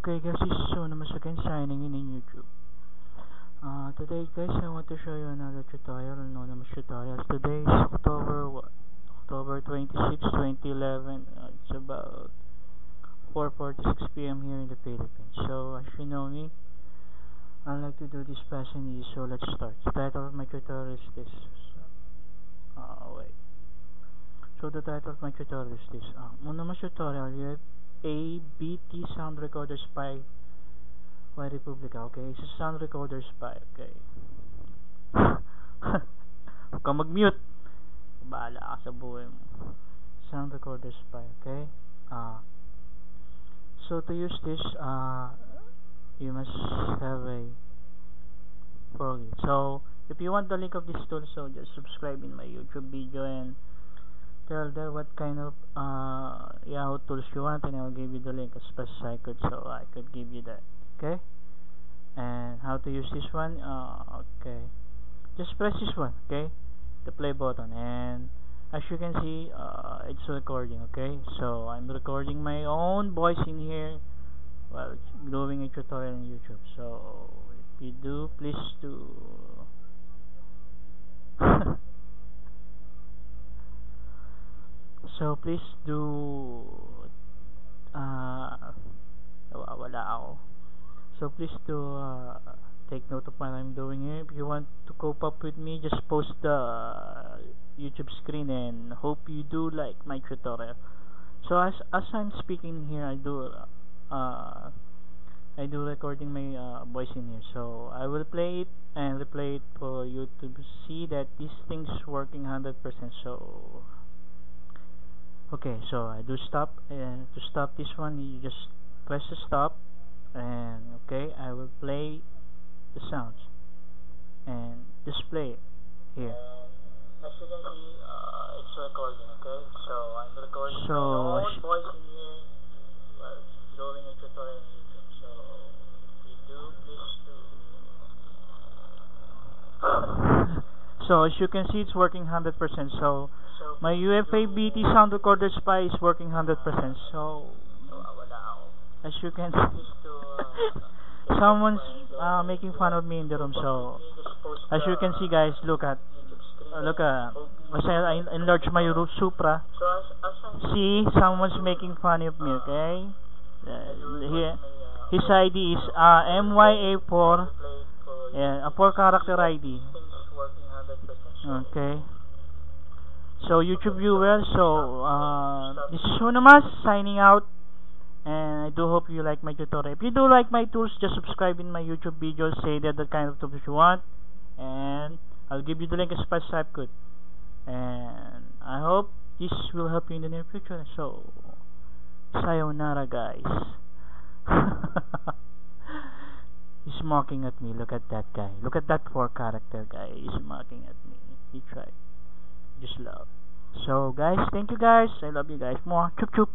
Okay guys, this is Onymous again signing in YouTube. Today guys, I want to show you another tutorial, anonymous tutorials. Today is October 26, 2011. It's about 4:46 p.m. here in the Philippines. So as you know me, I like to do this fast and easy, so let's start. The title of my tutorial is this. So the title of my tutorial is this. Anonymous tutorial, you have ABT sound recorder spy by Republica. Okay, it's a sound recorder spy. Okay. Huwag kang mag-mute. Bahala ka sa buhay mo. Sound recorder spy. Okay. So to use this, you must have a program. So if you want the link of this tool, so just subscribe in my YouTube video and tell them what kind of Yahoo tools you want, and I'll give you the link as fast as I could, so I could give you that. Okay, and how to use this one? Okay, just press this one. Okay, the play button, and as you can see, it's recording. Okay, so I'm recording my own voice in here while doing a tutorial on YouTube. So if you do, please do. So please do wala ako. So please do take note of what I'm doing here. If you want to cope up with me, just post the YouTube screen, and hope you do like my tutorial. So as I'm speaking here, I do recording my voice in here. So I will play it and replay it for you to see that this thing's working 100%. So okay, so I do stop, and to stop this one you just press the stop, and okay, I will play the sounds and display it here. As you can see, it's recording. Okay, so I'm recording my own voice in here while doing a tutorial on YouTube. So if you do, please do. So as you can see, it's working 100%. So my UFA BT sound recorder spy is working 100%. So as you can see, someone's making fun of me in the room. So as you can see, guys, look at I enlarge my Supra. See, someone's making fun of me. Okay, here his ID is MYA4, a 4-character ID. Okay. So YouTube viewers, so this is Onymous signing out, and I do hope you like my tutorial. If you do like my tools, just subscribe in my YouTube videos, say that the kind of tools you want, and I'll give you the link as fast as I could. And I hope this will help you in the near future. So sayonara, guys. He's mocking at me. Look at that guy. Look at that 4-character guy. He's mocking at me. He tried. Just love. So guys, thank you guys. I love you guys. Mwah. Chup chup.